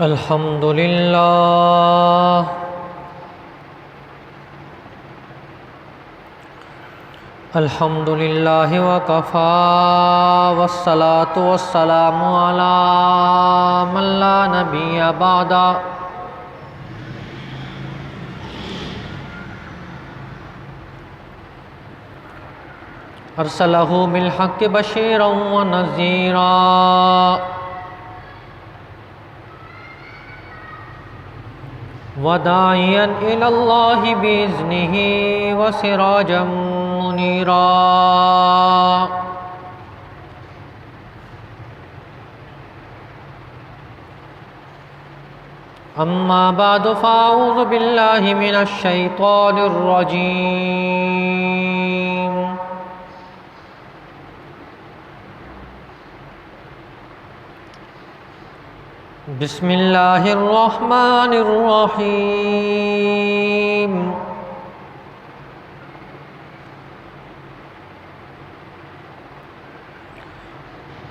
الحمد للہ الحمد للہ وکفی والصلاة والسلام علی من لا نبی بعد ارسلہ بالحق بشیرا ونذیرا وداعیا الی اللہ بإذنہ وسراجا منیرا اما بعد فاعوذ باللہ من الشیطان الرجیم بسم اللہ الرحمن الرحیم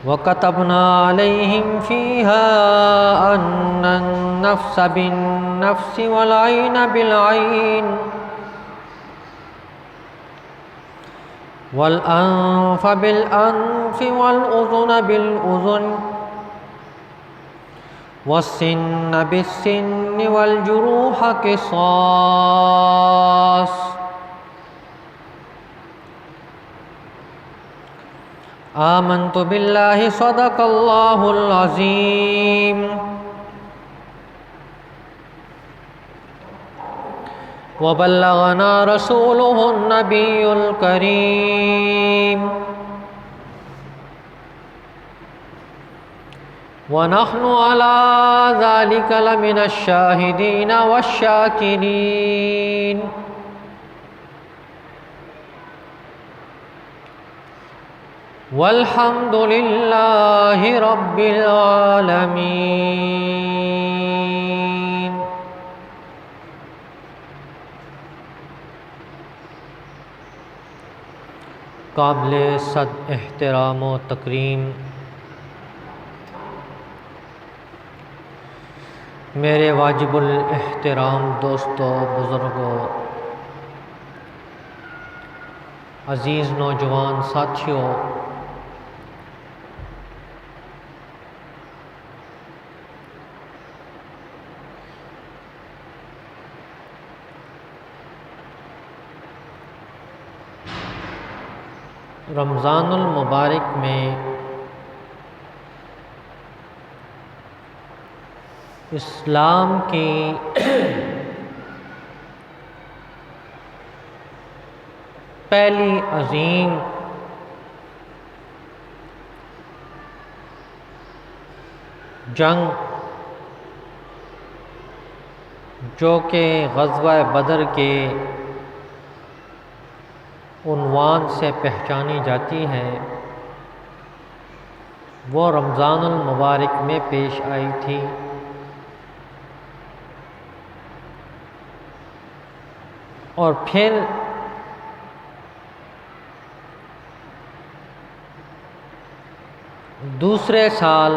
وَكَتَبْنَا عَلَيْهِمْ فِيهَا أَنَّ النَّفْسَ بِالنَّفْسِ وَالْعَيْنَ بِالْعَيْنِ وَالْأَنْفَ بِالْأَنْفِ وَالْأُذُنَ بِالْأُذُنِ والسن بالسن والجروح قصاص آمنت باللہ صدق اللہ العظیم وبلغنا رسوله النبی الکریم ونحن على ذلك لمن الشاهدين والشاكرين والحمد لله رب العالمين. قابل صد احترام و تکریم میرے واجب الاحترام دوستوں، بزرگوں، عزیز نوجوان ساتھیوں، رمضان المبارک میں اسلام کی پہلی عظیم جنگ جو کہ غزوہ بدر کے عنوان سے پہچانی جاتی ہے، وہ رمضان المبارک میں پیش آئی تھی. اور پھر دوسرے سال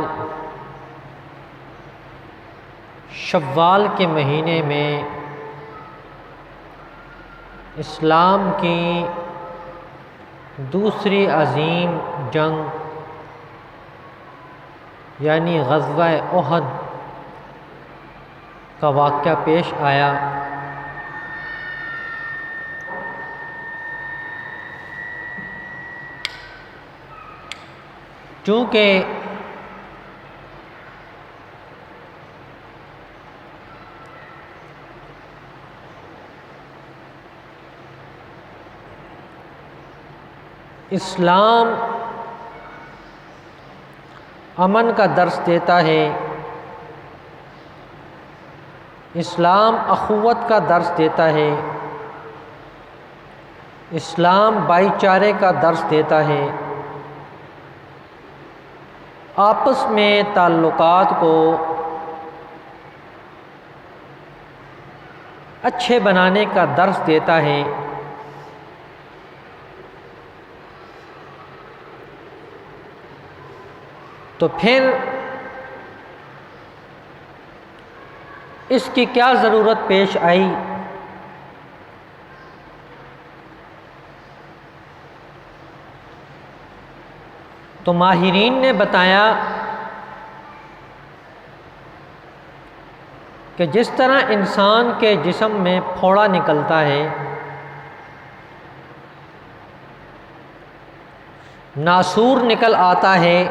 شوال کے مہینے میں اسلام کی دوسری عظیم جنگ یعنی غزوہ احد کا واقعہ پیش آیا. چونکہ اسلام امن کا درس دیتا ہے، اسلام اخوت کا درس دیتا ہے، اسلام بھائی چارے کا درس دیتا ہے، آپس میں تعلقات کو اچھے بنانے کا درس دیتا ہے. تو پھر اس کی کیا ضرورت پیش آئی؟ تو ماہرین نے بتایا کہ جس طرح انسان کے جسم میں پھوڑا نکلتا ہے، ناسور نکل آتا ہے،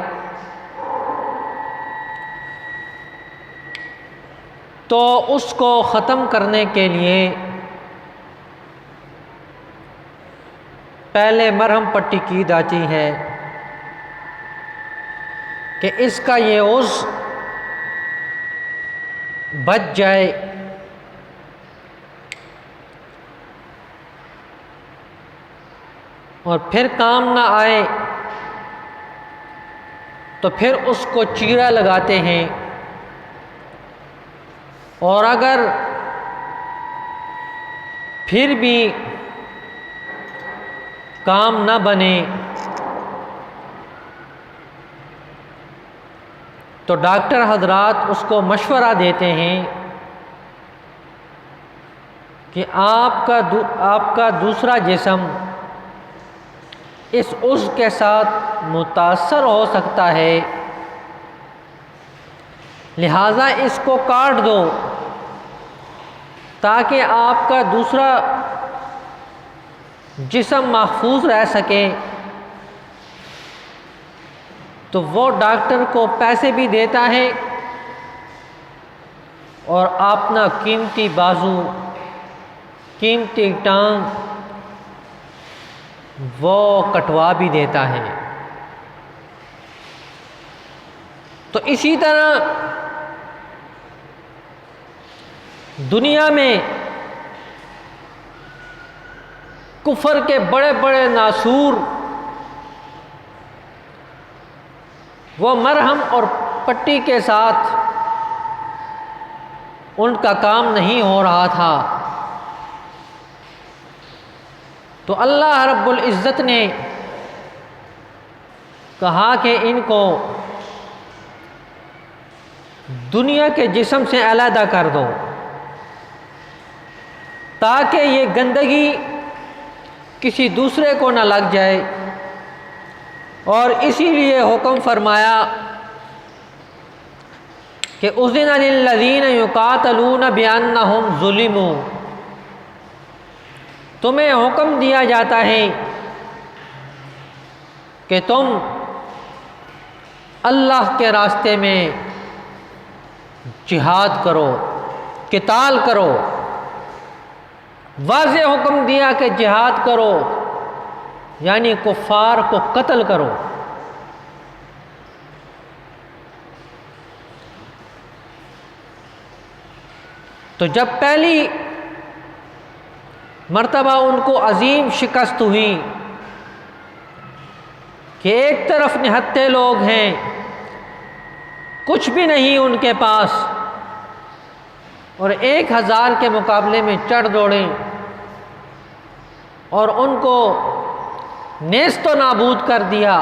تو اس کو ختم کرنے کے لیے پہلے مرہم پٹی کی جاتی ہے کہ اس کا یہ عضو بچ جائے، اور پھر کام نہ آئے تو پھر اس کو چیرا لگاتے ہیں، اور اگر پھر بھی کام نہ بنے تو ڈاکٹر حضرات اس کو مشورہ دیتے ہیں کہ آپ کا دوسرا جسم اس عضو کے ساتھ متاثر ہو سکتا ہے، لہٰذا اس کو کاٹ دو تاکہ آپ کا دوسرا جسم محفوظ رہ سکے۔ تو وہ ڈاکٹر کو پیسے بھی دیتا ہے اور اپنا قیمتی بازو، قیمتی ٹانگ وہ کٹوا بھی دیتا ہے۔ تو اسی طرح دنیا میں کفر کے بڑے بڑے ناسور وہ مرہم اور پٹی کے ساتھ ان کا کام نہیں ہو رہا تھا، تو اللہ رب العزت نے کہا کہ ان کو دنیا کے جسم سے علیحدہ کر دو تاکہ یہ گندگی کسی دوسرے کو نہ لگ جائے، اور اسی لیے حکم فرمایا کہ اذن للذین یقاتلون بانہم ظلموا، تمہیں حکم دیا جاتا ہے کہ تم اللہ کے راستے میں جہاد کرو، قتال کرو، واضح حکم دیا کہ جہاد کرو یعنی کفار کو قتل کرو۔ تو جب پہلی مرتبہ ان کو عظیم شکست ہوئی کہ ایک طرف نہتے لوگ ہیں، کچھ بھی نہیں ان کے پاس، اور 1000 کے مقابلے میں چڑھ دوڑے اور ان کو نیست و نابود کر دیا،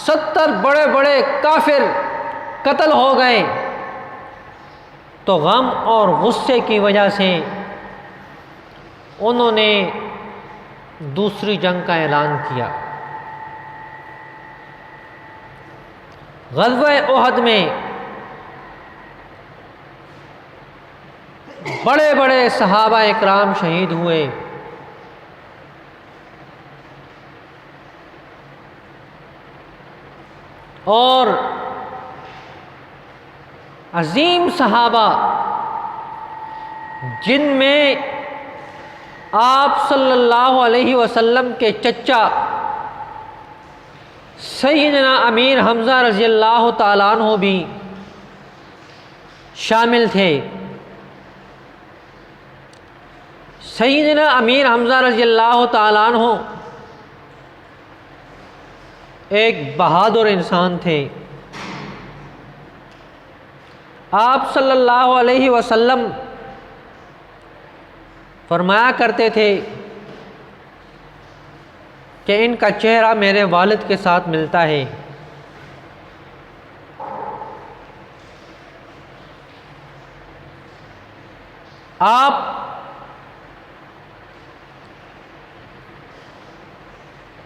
70 بڑے بڑے کافر قتل ہو گئے، تو غم اور غصے کی وجہ سے انہوں نے دوسری جنگ کا اعلان کیا۔ غزوہ احد میں بڑے بڑے صحابہ اکرام شہید ہوئے، اور عظیم صحابہ جن میں آپ صلی اللہ علیہ وسلم کے چچا سیدنا امیر حمزہ رضی اللہ تعالیٰ عنہ بھی شامل تھے۔ سیدنا امیر حمزہ رضی اللہ تعالیٰ عنہ ایک بہادر انسان تھے۔ آپ صلی اللہ علیہ وسلم فرمایا کرتے تھے کہ ان کا چہرہ میرے والد کے ساتھ ملتا ہے۔ آپ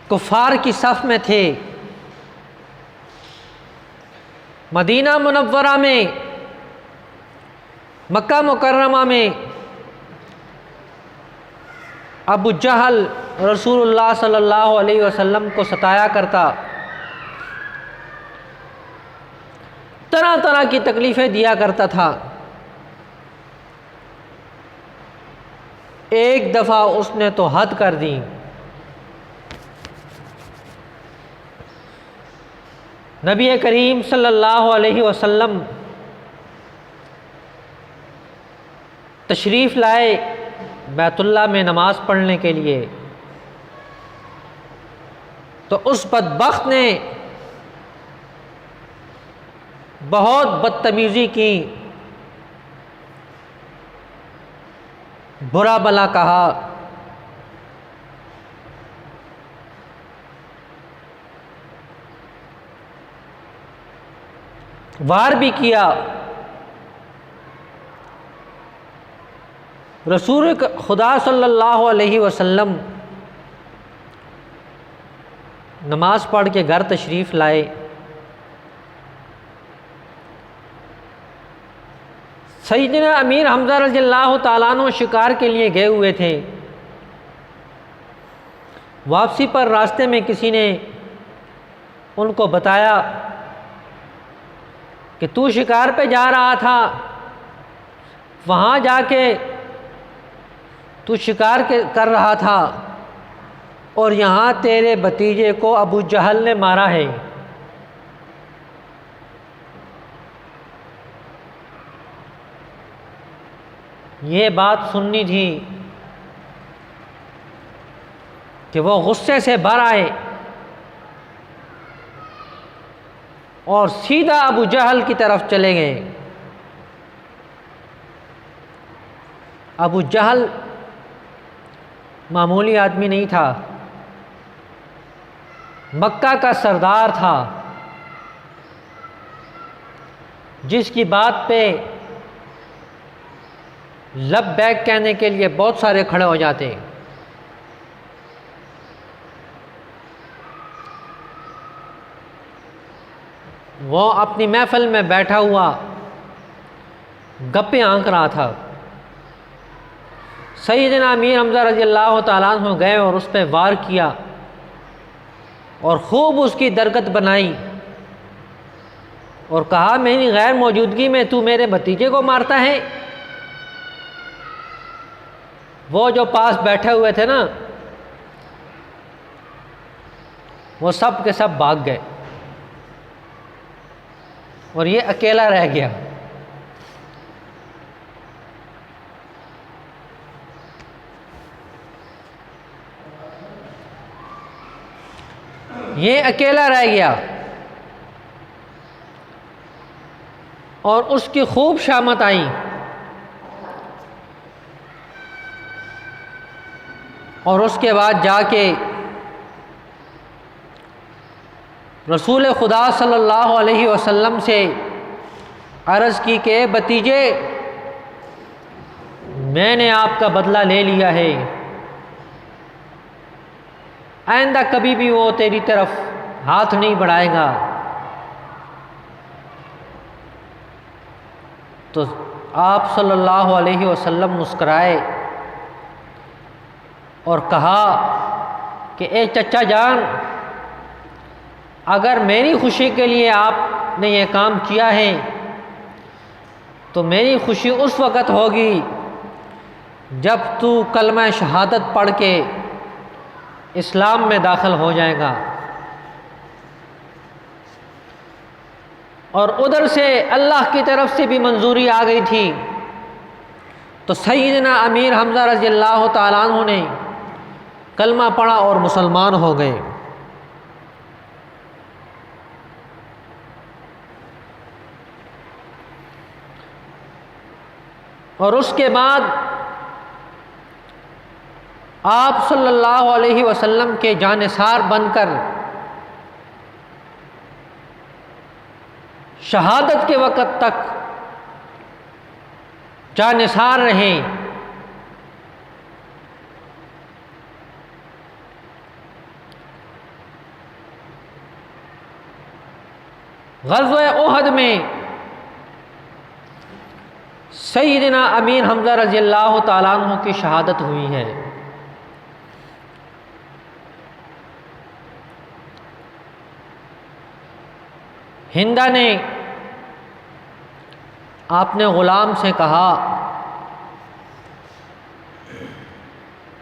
کفار کی صف میں تھے، مدینہ منورہ میں، مکہ مکرمہ میں ابو جہل رسول اللہ صلی اللہ علیہ وسلم کو ستایا کرتا، طرح طرح کی تکلیفیں دیا کرتا تھا۔ ایک دفعہ اس نے تو حد کر دی، نبی کریم صلی اللہ علیہ وسلم تشریف لائے بیت اللہ میں نماز پڑھنے کے لیے، تو اس بدبخت نے بہت بدتمیزی کی، برا بلا کہا، وار بھی کیا۔ رسول خدا صلی اللہ علیہ وسلم نماز پڑھ کے گھر تشریف لائے، سیدنا امیر حمزہ رضی اللہ تعالیٰ عنہ شکار کے لیے گئے ہوئے تھے۔ واپسی پر راستے میں کسی نے ان کو بتایا کہ تو شکار پہ جا رہا تھا، وہاں جا کے تو شکار کر رہا تھا اور یہاں تیرے بھتیجے کو ابو جہل نے مارا ہے۔ یہ بات سننی تھی کہ وہ غصے سے بھر آئے اور سیدھا ابو جہل کی طرف چلے گئے۔ ابو جہل معمولی آدمی نہیں تھا، مکہ کا سردار تھا، جس کی بات پہ لبیک کہنے کے لیے بہت سارے کھڑے ہو جاتے ہیں۔ وہ اپنی محفل میں بیٹھا ہوا گپیں آنک رہا تھا۔ سیدنا امیر حمزہ رضی اللہ تعالیٰ عنہ گئے اور اس پہ وار کیا اور خوب اس کی درگت بنائی اور کہا میری غیر موجودگی میں تو میرے بھتیجے کو مارتا ہے۔ وہ جو پاس بیٹھے ہوئے تھے نا، وہ سب کے سب بھاگ گئے اور یہ اکیلا رہ گیا۔ یہ اکیلا رہ گیا اور اس کی خوب شامت آئی، اور اس کے بعد جا کے رسول خدا صلی اللہ علیہ وسلم سے عرض کی کہ اے بھتیجے، میں نے آپ کا بدلہ لے لیا ہے، آئندہ کبھی بھی وہ تیری طرف ہاتھ نہیں بڑھائے گا۔ تو آپ صلی اللہ علیہ وسلم مسکرائے اور کہا کہ اے چچا جان، اگر میری خوشی کے لیے آپ نے یہ کام کیا ہے تو میری خوشی اس وقت ہوگی جب تو کلمہ شہادت پڑھ کے اسلام میں داخل ہو جائے گا۔ اور ادھر سے اللہ کی طرف سے بھی منظوری آ گئی تھی، تو سیدنا امیر حمزہ رضی اللہ تعالیٰ عنہ نے کلمہ پڑھا اور مسلمان ہو گئے۔ اور اس کے بعد آپ صلی اللہ علیہ وسلم کے جانثار بن کر شہادت کے وقت تک جانثار رہے۔ غزوہ احد میں سیدنا امیر حمزہ رضی اللہ تعالیٰ عنہ کی شہادت ہوئی ہے۔ ہندہ نے اپنے غلام سے کہا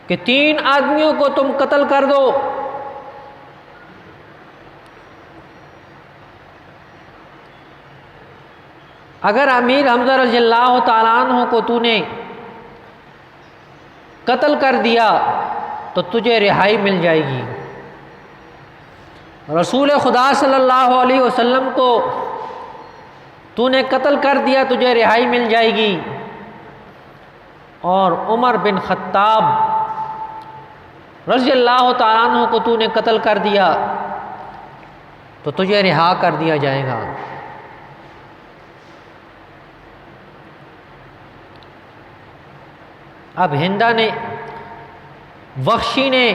کہ 3 آدمیوں کو تم قتل کر دو، اگر امیر حمزہ رضی اللہ تعالیٰ عنہ کو تو نے قتل کر دیا تو تجھے رہائی مل جائے گی، رسول خدا صلی اللہ علیہ وسلم کو تو نے قتل کر دیا تجھے رہائی مل جائے گی، اور عمر بن خطاب رضی اللہ تعالیٰ عنہ کو تو نے قتل کر دیا تو تجھے رہا کر دیا جائے گا۔ اب ہندہ نے، وحشی نے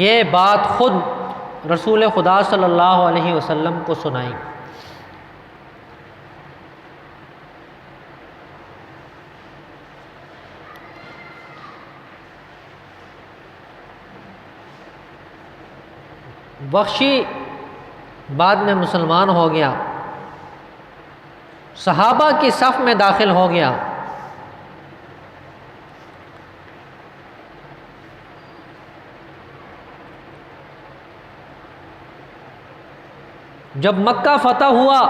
یہ بات خود رسول خدا صلی اللہ علیہ وسلم کو سنائی۔ وحشی بعد میں مسلمان ہو گیا، صحابہ کی صف میں داخل ہو گیا۔ جب مکہ فتح ہوا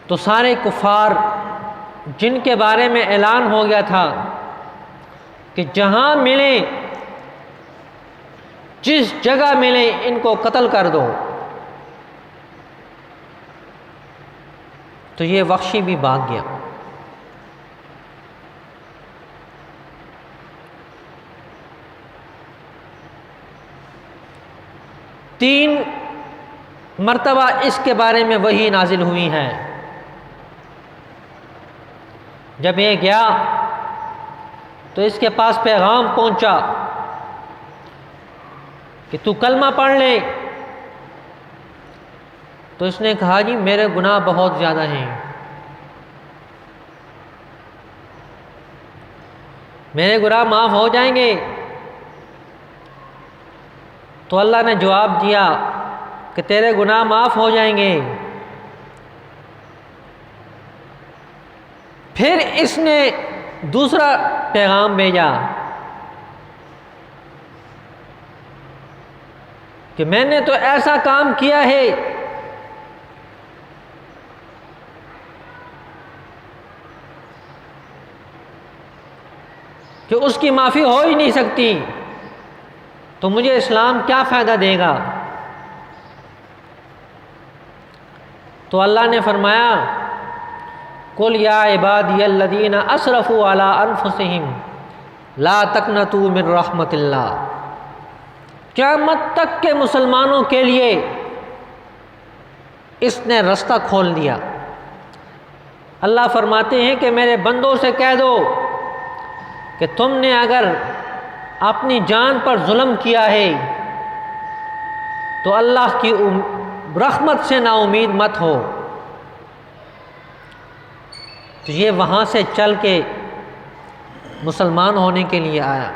تو سارے کفار جن کے بارے میں اعلان ہو گیا تھا کہ جہاں ملیں، جس جگہ ملیں ان کو قتل کر دو، تو یہ وحشی بھی بھاگ گیا۔ تین مرتبہ اس کے بارے میں وحی نازل ہوئی ہے۔ جب یہ گیا تو اس کے پاس پیغام پہنچا کہ تو کلمہ پڑھ لے، تو اس نے کہا جی میرے گناہ بہت زیادہ ہیں، میرے گناہ معاف ہو جائیں گے؟ تو اللہ نے جواب دیا کہ تیرے گناہ معاف ہو جائیں گے۔ پھر اس نے دوسرا پیغام بھیجا کہ میں نے تو ایسا کام کیا ہے کہ اس کی معافی ہو ہی نہیں سکتی، تو مجھے اسلام کیا فائدہ دے گا؟ تو اللہ نے فرمایا قل یا عبادی الذین اسرفوا علی انفسہم لا تقنطوا من رحمت اللہ۔ قیامت تک کے مسلمانوں کے لیے اس نے رستہ کھول دیا۔ اللہ فرماتے ہیں کہ میرے بندوں سے کہہ دو کہ تم نے اگر اپنی جان پر ظلم کیا ہے تو اللہ کی رحمت سے نا امید مت ہو۔ تو یہ وہاں سے چل کے مسلمان ہونے کے لیے آیا۔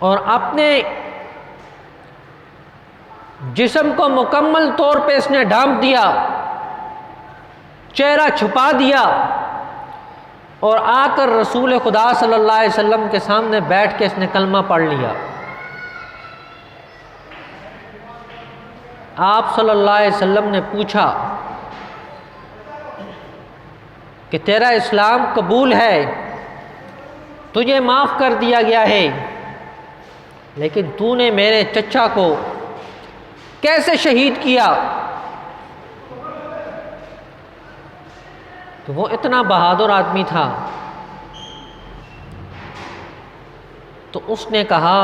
اور اپنے جسم کو مکمل طور پہ اس نے ڈھانپ دیا، چہرہ چھپا دیا، اور آ کر رسول خدا صلی اللہ علیہ وسلم کے سامنے بیٹھ کے اس نے کلمہ پڑھ لیا۔ آپ صلی اللہ علیہ وسلم نے پوچھا کہ تیرا اسلام قبول ہے، تجھے معاف کر دیا گیا ہے، لیکن تو نے میرے چچا کو کیسے شہید کیا؟ تو وہ اتنا بہادر آدمی تھا، تو اس نے کہا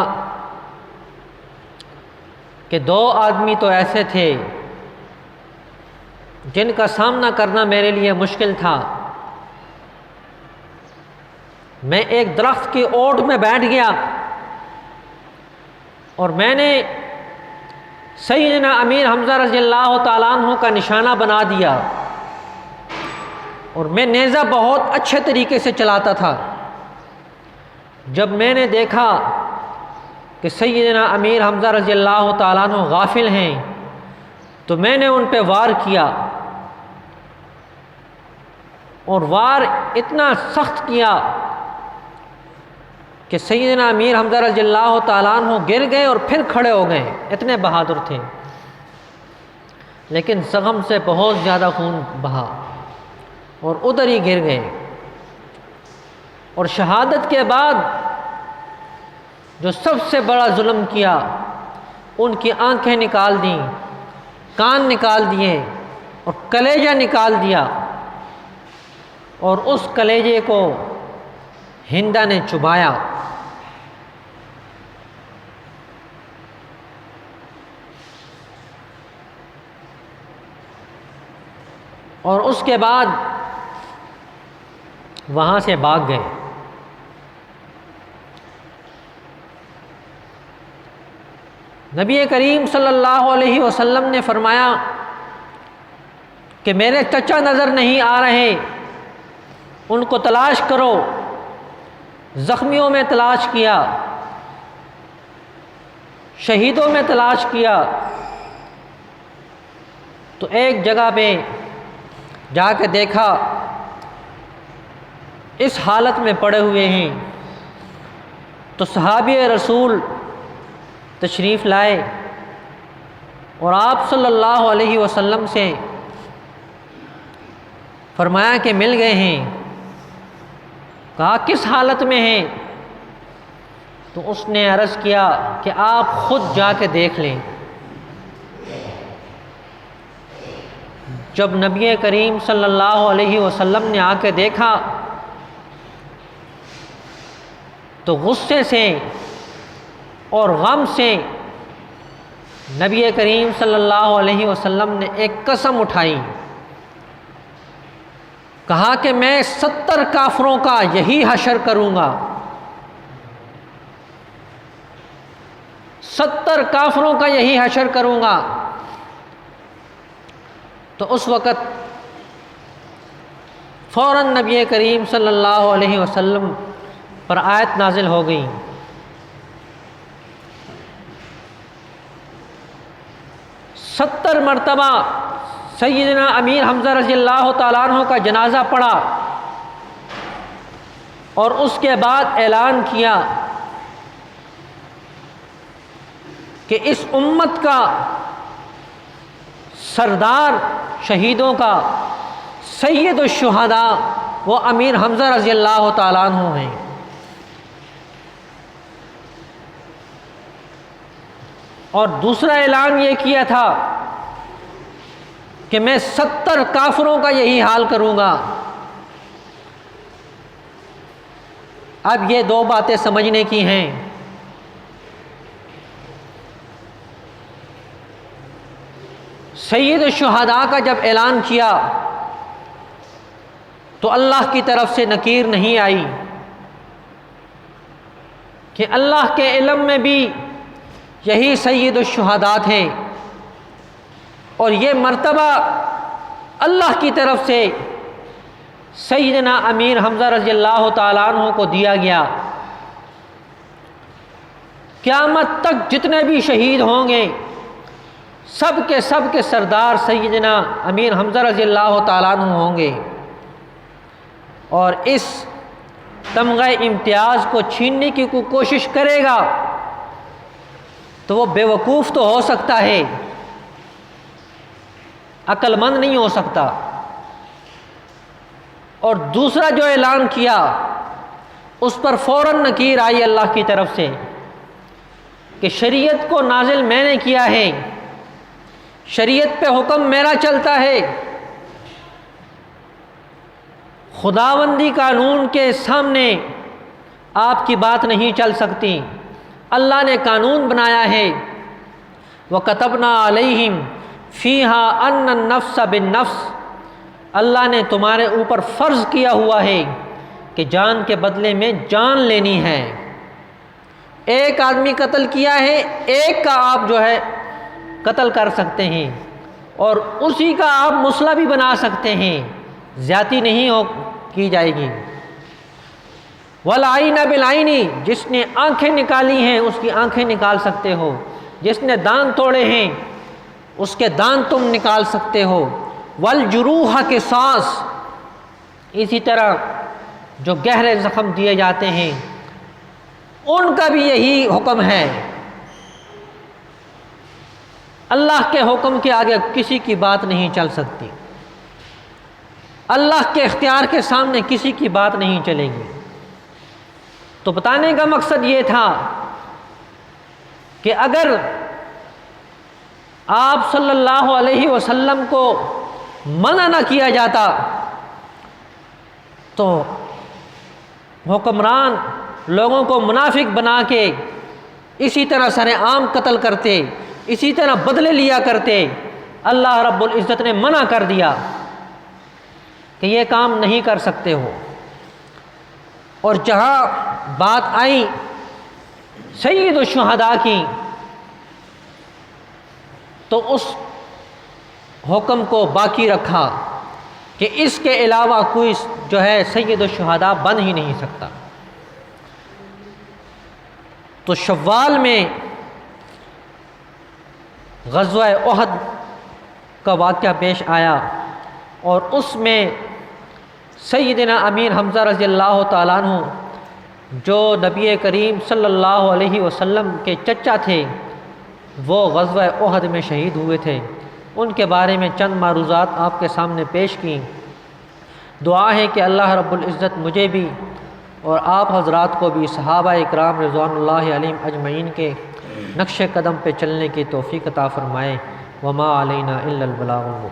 کہ 2 آدمی تو ایسے تھے جن کا سامنا کرنا میرے لیے مشکل تھا، میں ایک درخت کی اوٹ میں بیٹھ گیا اور میں نے سیدنا امیر حمزہ رضی اللہ تعالیٰ عنہ کا نشانہ بنا دیا، اور میں نیزہ بہت اچھے طریقے سے چلاتا تھا۔ جب میں نے دیکھا کہ سیدنا امیر حمزہ رضی اللہ تعالیٰ عنہ غافل ہیں تو میں نے ان پہ وار کیا، اور وار اتنا سخت کیا کہ سیدنا امیر حمزہ رضی اللہ تعالیٰ عنہ گر گئے اور پھر کھڑے ہو گئے، اتنے بہادر تھے، لیکن زخم سے بہت زیادہ خون بہا اور ادھر ہی گر گئے۔ اور شہادت کے بعد جو سب سے بڑا ظلم کیا، ان کی آنکھیں نکال دیں، کان نکال دیے اور کلیجہ نکال دیا، اور اس کلیجے کو ہندا نے چبایا۔ اور اس کے بعد وہاں سے بھاگ گئے۔ نبی کریم صلی اللہ علیہ وسلم نے فرمایا کہ میرے چچا نظر نہیں آ رہے، ان کو تلاش کرو۔ زخمیوں میں تلاش کیا، شہیدوں میں تلاش کیا، تو ایک جگہ پہ جا کے دیکھا اس حالت میں پڑے ہوئے ہیں، تو صحابی رسول تشریف لائے اور آپ صلی اللہ علیہ وسلم سے فرمایا کہ مل گئے ہیں۔ کہا کس حالت میں ہیں؟ تو اس نے عرض کیا کہ آپ خود جا کے دیکھ لیں۔ جب نبی کریم صلی اللہ علیہ وسلم نے آ کے دیکھا تو غصے سے اور غم سے نبی کریم صلی اللہ علیہ وسلم نے ایک قسم اٹھائی، کہا کہ میں 70 کافروں کا یہی حشر کروں گا، 70 کافروں کا یہی حشر کروں گا۔ تو اس وقت فوراً نبی کریم صلی اللہ علیہ وسلم پر آیت نازل ہو گئی، 70 مرتبہ سیدنا امیر حمزہ رضی اللہ تعالیٰ عنہ کا جنازہ پڑھا، اور اس کے بعد اعلان کیا کہ اس امت کا سردار شہیدوں کا سید الشہداء وہ امیر حمزہ رضی اللہ تعالیٰ عنہ ہیں۔ اور دوسرا اعلان یہ کیا تھا کہ میں 70 کافروں کا یہی حال کروں گا۔ اب یہ دو باتیں سمجھنے کی ہیں۔ سید الشہداء کا جب اعلان کیا تو اللہ کی طرف سے نکیر نہیں آئی کہ اللہ کے علم میں بھی یہی سید الشہداء تھے، اور یہ مرتبہ اللہ کی طرف سے سیدنا امیر حمزہ رضی اللہ تعالیٰ عنہ کو دیا گیا۔ قیامت تک جتنے بھی شہید ہوں گے سب کے سردار سیدنا امیر حمزہ رضی اللہ تعالیٰ عنہ ہوں گے، اور اس تمغہ امتیاز کو چھیننے کی کوئی کوشش کرے گا تو وہ بے وقوف تو ہو سکتا ہے، عقل مند نہیں ہو سکتا۔ اور دوسرا جو اعلان کیا اس پر فوراً نکیر آئی اللہ کی طرف سے کہ شریعت کو نازل میں نے کیا ہے، شریعت پہ حکم میرا چلتا ہے، خداوندی قانون کے سامنے آپ کی بات نہیں چل سکتی۔ اللہ نے قانون بنایا ہے، وَكَتَبْنَا عَلَيْهِمْ فِيهَا أَنَّ النَّفْسَ بِالنَّفْسِ، اللہ نے تمہارے اوپر فرض کیا ہوا ہے کہ جان کے بدلے میں جان لینی ہے۔ ایک آدمی قتل کیا ہے، ایک کا آپ جو ہے قتل کر سکتے ہیں اور اسی کا آپ مسئلہ بھی بنا سکتے ہیں، زیادتی نہیں کی جائے گی۔ والعین بالعین، جس نے آنکھیں نکالی ہیں اس کی آنکھیں نکال سکتے ہو، جس نے دان توڑے ہیں اس کے دان تم نکال سکتے ہو۔ والجروح قصاص، اسی طرح جو گہرے زخم دیے جاتے ہیں ان کا بھی یہی حکم ہے۔ اللہ کے حکم کے آگے کسی کی بات نہیں چل سکتی، اللہ کے اختیار کے سامنے کسی کی بات نہیں چلے گی۔ تو بتانے کا مقصد یہ تھا کہ اگر آپ صلی اللہ علیہ وسلم کو منع نہ کیا جاتا تو حکمران لوگوں کو منافق بنا کے اسی طرح سر عام قتل کرتے، اسی طرح بدلے لیا کرتے۔ اللہ رب العزت نے منع کر دیا کہ یہ کام نہیں کر سکتے ہو۔ اور جہاں بات آئی سید الشہداء کی تو اس حکم کو باقی رکھا کہ اس کے علاوہ کوئی جو ہے سید الشہداء بن ہی نہیں سکتا۔ تو شوال میں غزوہ احد کا واقعہ پیش آیا اور اس میں سیدنا امیر حمزہ رضی اللہ تعالیٰ عنہ جو نبی کریم صلی اللہ علیہ وسلم کے چچا تھے وہ غزوہ احد میں شہید ہوئے تھے، ان کے بارے میں چند معروضات آپ کے سامنے پیش کی۔ دعا ہے کہ اللہ رب العزت مجھے بھی اور آپ حضرات کو بھی صحابہ اکرام رضوان اللہ علیہم اجمعین کے نقش قدم پہ چلنے کی توفیق عطا فرمائے۔ وما علینا الا البلاغ۔